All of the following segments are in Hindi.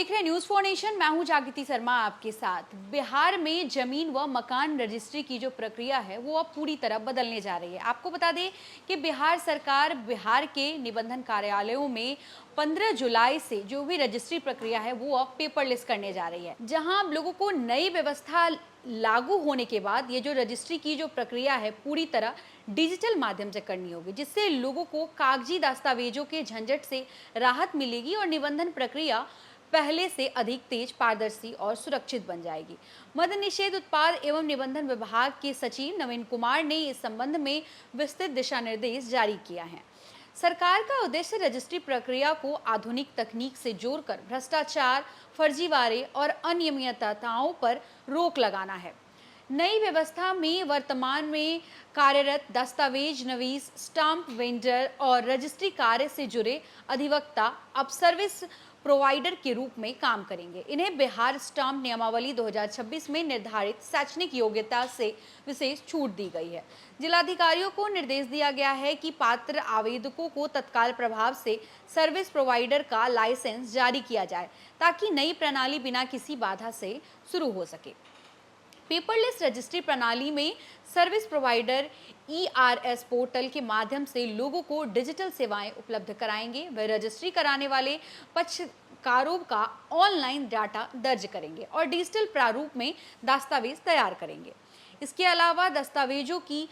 देख रहे हैं न्यूज़ फॉर नेशन। मैं हूं जागृति शर्मा आपके साथ। बिहार में जमीन व मकान रजिस्ट्री की जो प्रक्रिया है वो अब पूरी तरह बदलने जा रही है। आपको बता दें कि बिहार सरकार बिहार के निबंधन कार्यालयों में 15 जुलाई से जो भी रजिस्ट्री प्रक्रिया है वो अब पेपरलेस करने जा रही है। जहां अब लोगों को नई व्यवस्था लागू होने के बाद ये जो रजिस्ट्री की जो प्रक्रिया है पूरी तरह डिजिटल माध्यम से करनी होगी, जिससे लोगों को कागजी दस्तावेजों के झंझट से राहत मिलेगी और निबंधन प्रक्रिया पहले से अधिक तेज, पारदर्शी और सुरक्षित बन जाएगी। मद्य निषेध, उत्पाद एवं निबंधन विभाग के सचिव नवीन कुमार ने इस संबंध में विस्तृत दिशा निर्देश जारी किया है। सरकार का उद्देश्य रजिस्ट्री प्रक्रिया को आधुनिक तकनीक से जोड़कर भ्रष्टाचार, फर्जीवाड़े और अनियमितताओं पर रोक लगाना है। नई व्यवस्था में वर्तमान में कार्यरत दस्तावेज नवीस, स्टाम्प वेंडर और रजिस्ट्री कार्य से जुड़े अधिवक्ता अब सर्विस प्रोवाइडर के रूप में काम करेंगे। इन्हें बिहार स्टाम्प नियमावली 2026 में निर्धारित शैक्षणिक योग्यता से विशेष छूट दी गई है। जिलाधिकारियों को निर्देश दिया गया है कि पात्र आवेदकों को तत्काल प्रभाव से सर्विस प्रोवाइडर का लाइसेंस जारी किया जाए, ताकि नई प्रणाली बिना किसी बाधा से शुरू हो सके। पेपरलेस रजिस्ट्री प्रणाली में सर्विस प्रोवाइडर ERS पोर्टल के माध्यम से लोगों को डिजिटल सेवाएं उपलब्ध कराएंगे। वे रजिस्ट्री कराने वाले पक्षकारों का ऑनलाइन डाटा दर्ज करेंगे और डिजिटल प्रारूप में दस्तावेज तैयार करेंगे। इसके अलावा दस्तावेजों की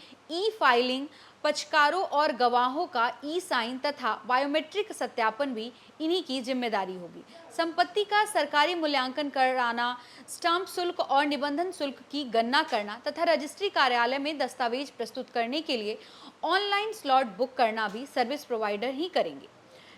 फाइलिंग, पक्षकारों और गवाहों का साइन तथा बायोमेट्रिक सत्यापन भी इन्हीं की जिम्मेदारी होगी। संपत्ति का सरकारी मूल्यांकन कराना, स्टाम्प शुल्क और निबंधन शुल्क की गणना करना तथा रजिस्ट्री कार्यालय में दस्तावेज प्रस्तुत करने के लिए ऑनलाइन स्लॉट बुक करना भी सर्विस प्रोवाइडर ही करेंगे।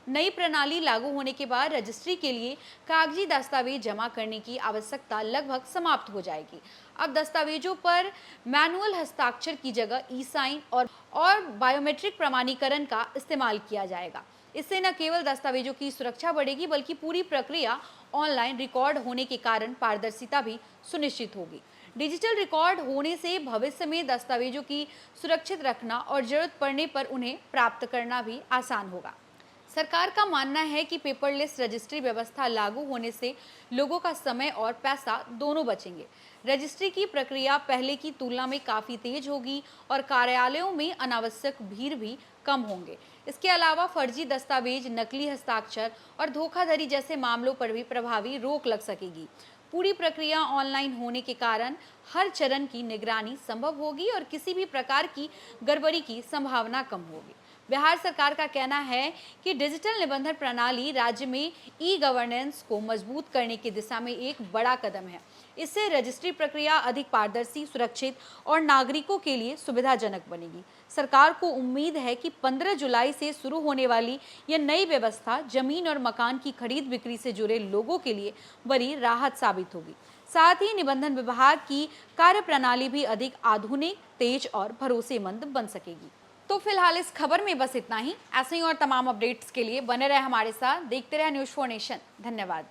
नई प्रणाली लागू होने के बाद रजिस्ट्री के लिए कागजी दस्तावेज जमा करने की आवश्यकता लगभग समाप्त हो जाएगी। अब दस्तावेजों पर मैनुअल हस्ताक्षर की जगह साइन और बायोमेट्रिक प्रमाणीकरण का इस्तेमाल किया जाएगा। इससे न केवल दस्तावेजों की सुरक्षा बढ़ेगी, बल्कि पूरी प्रक्रिया ऑनलाइन रिकॉर्ड होने के कारण पारदर्शिता भी सुनिश्चित होगी। डिजिटल रिकॉर्ड होने से भविष्य में दस्तावेजों की सुरक्षित रखना और जरूरत पड़ने पर उन्हें प्राप्त करना भी आसान होगा। सरकार का मानना है कि पेपरलेस रजिस्ट्री व्यवस्था लागू होने से लोगों का समय और पैसा दोनों बचेंगे। रजिस्ट्री की प्रक्रिया पहले की तुलना में काफ़ी तेज होगी और कार्यालयों में अनावश्यक भीड़ भी कम होंगे। इसके अलावा फर्जी दस्तावेज, नकली हस्ताक्षर और धोखाधड़ी जैसे मामलों पर भी प्रभावी रोक लग सकेगी। पूरी प्रक्रिया ऑनलाइन होने के कारण हर चरण की निगरानी संभव होगी और किसी भी प्रकार की गड़बड़ी की संभावना कम होगी। बिहार सरकार का कहना है कि डिजिटल निबंधन प्रणाली राज्य में गवर्नेंस को मजबूत करने की दिशा में एक बड़ा कदम है। इससे रजिस्ट्री प्रक्रिया अधिक पारदर्शी, सुरक्षित और नागरिकों के लिए सुविधाजनक बनेगी। सरकार को उम्मीद है कि 15 जुलाई से शुरू होने वाली यह नई व्यवस्था जमीन और मकान की खरीद बिक्री से जुड़े लोगों के लिए बड़ी राहत साबित होगी। साथ ही निबंधन विभाग की कार्यप्रणाली भी अधिक आधुनिक, तेज और भरोसेमंद बन सकेगी। तो फिलहाल इस खबर में बस इतना ही। ऐसे ही और तमाम अपडेट्स के लिए बने रहे हमारे साथ, देखते रहे न्यूज़ फॉर नेशन। धन्यवाद।